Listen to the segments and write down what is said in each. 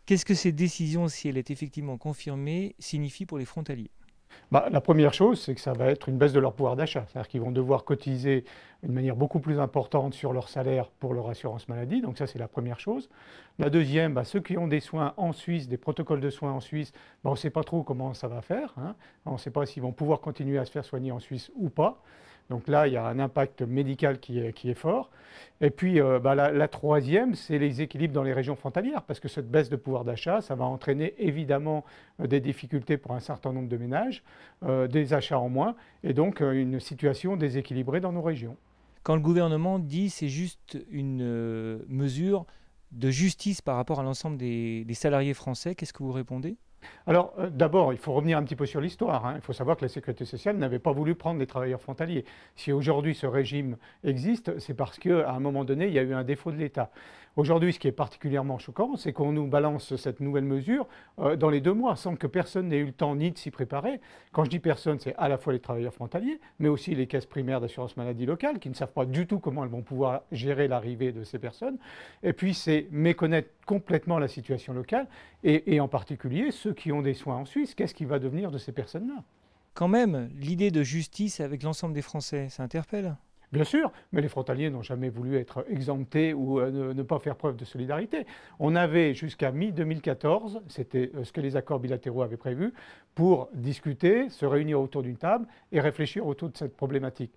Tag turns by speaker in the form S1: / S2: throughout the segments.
S1: Qu'est-ce que ces décisions, si elle est effectivement confirmée, signifient pour les frontaliers?
S2: Bah, la première chose, c'est que ça va être une baisse de leur pouvoir d'achat. C'est-à-dire qu'ils vont devoir cotiser d'une manière beaucoup plus importante sur leur salaire pour leur assurance maladie. Donc ça, c'est la première chose. La deuxième, bah, ceux qui ont des soins en Suisse, des protocoles de soins en Suisse, bah, on ne sait pas trop comment ça va faire, hein. On ne sait pas s'ils vont pouvoir continuer à se faire soigner en Suisse ou pas. Donc là, il y a un impact médical qui est fort. Et puis, bah, la troisième, c'est les équilibres dans les régions frontalières, parce que cette baisse de pouvoir d'achat, ça va entraîner évidemment des difficultés pour un certain nombre de ménages, des achats en moins, et donc une situation déséquilibrée dans nos régions.
S1: Quand le gouvernement dit c'est juste une mesure de justice par rapport à l'ensemble des salariés français, qu'est-ce que vous répondez?
S2: Alors, d'abord, il faut revenir un petit peu sur l'histoire, hein. Il faut savoir que la sécurité sociale n'avait pas voulu prendre les travailleurs frontaliers. Si aujourd'hui ce régime existe, c'est parce qu'à un moment donné, il y a eu un défaut de l'État. Aujourd'hui, ce qui est particulièrement choquant, c'est qu'on nous balance cette nouvelle mesure dans les 2 mois, sans que personne n'ait eu le temps ni de s'y préparer. Quand je dis personne, c'est à la fois les travailleurs frontaliers, mais aussi les caisses primaires d'assurance maladie locale, qui ne savent pas du tout comment elles vont pouvoir gérer l'arrivée de ces personnes. Et puis, c'est méconnaître complètement la situation locale, et en particulier ceux qui ont des soins en Suisse. Qu'est-ce qui va devenir de ces personnes-là?
S1: Quand même, l'idée de justice avec l'ensemble des Français, ça interpelle.
S2: Bien sûr, mais les frontaliers n'ont jamais voulu être exemptés ou ne pas faire preuve de solidarité. On avait jusqu'à mi-2014, c'était ce que les accords bilatéraux avaient prévu, pour discuter, se réunir autour d'une table et réfléchir autour de cette problématique.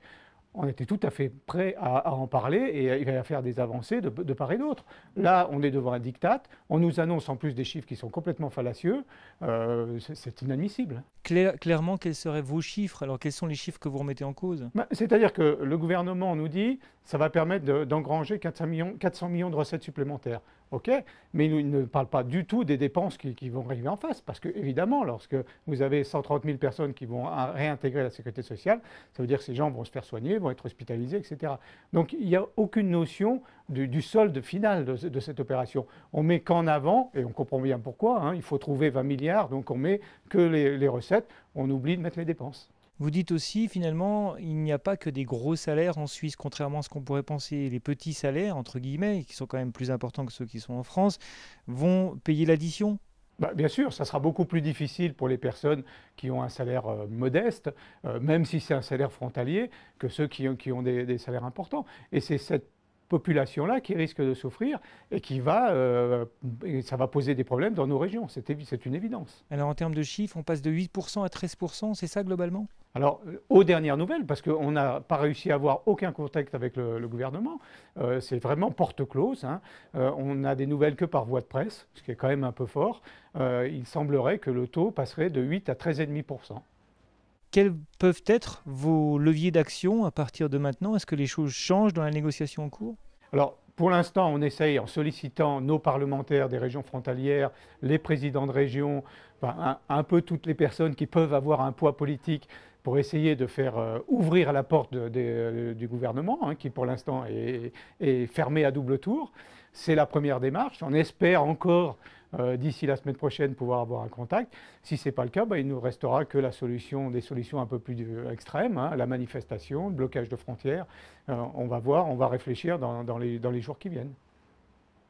S2: On était tout à fait prêt à en parler et à faire des avancées de part et d'autre. Là, on est devant un diktat, on nous annonce en plus des chiffres qui sont complètement fallacieux, c'est inadmissible.
S1: Clairement, quels seraient vos chiffres? Alors, quels sont les chiffres que vous remettez en cause?
S2: Bah, c'est-à-dire que le gouvernement nous dit que ça va permettre d'engranger 400 millions de recettes supplémentaires. OK, mais il ne parle pas du tout des dépenses qui vont arriver en face. Parce que, évidemment, lorsque vous avez 130 000 personnes qui vont réintégrer la sécurité sociale, ça veut dire que ces gens vont se faire soigner, vont être hospitalisés, etc. Donc il n'y a aucune notion du solde final de cette opération. On met qu'en avant, et on comprend bien pourquoi, hein, il faut trouver 20 milliards, donc on met que les recettes, on oublie de mettre les dépenses.
S1: Vous dites aussi, finalement, il n'y a pas que des gros salaires en Suisse, contrairement à ce qu'on pourrait penser. Les petits salaires, entre guillemets, qui sont quand même plus importants que ceux qui sont en France, vont payer l'addition.
S2: Bah, bien sûr, ça sera beaucoup plus difficile pour les personnes qui ont un salaire modeste, même si c'est un salaire frontalier, que ceux qui ont des salaires importants. Et c'est cette population-là qui risque de souffrir et et ça va poser des problèmes dans nos régions. C'est une évidence.
S1: Alors, en termes de chiffres, on passe de 8% à 13%, c'est ça globalement?
S2: Alors, aux dernières nouvelles, parce qu'on n'a pas réussi à avoir aucun contact avec le gouvernement, c'est vraiment porte close, hein. On n'a des nouvelles que par voie de presse, ce qui est quand même un peu fort. Il semblerait que le taux passerait de 8 à 13,5%.
S1: Quels peuvent être vos leviers d'action à partir de maintenant? Est-ce que les choses changent dans la négociation en cours?
S2: Alors, pour l'instant, on essaye, en sollicitant nos parlementaires des régions frontalières, les présidents de région, enfin, un peu toutes les personnes qui peuvent avoir un poids politique, pour essayer de faire ouvrir la porte du gouvernement, hein, qui pour l'instant est fermé à double tour. C'est la première démarche. On espère encore, d'ici la semaine prochaine, pouvoir avoir un contact. Si ce n'est pas le cas, bah, il ne nous restera que des solutions un peu plus extrêmes, hein, la manifestation, le blocage de frontières. On va voir, on va réfléchir dans les jours qui viennent.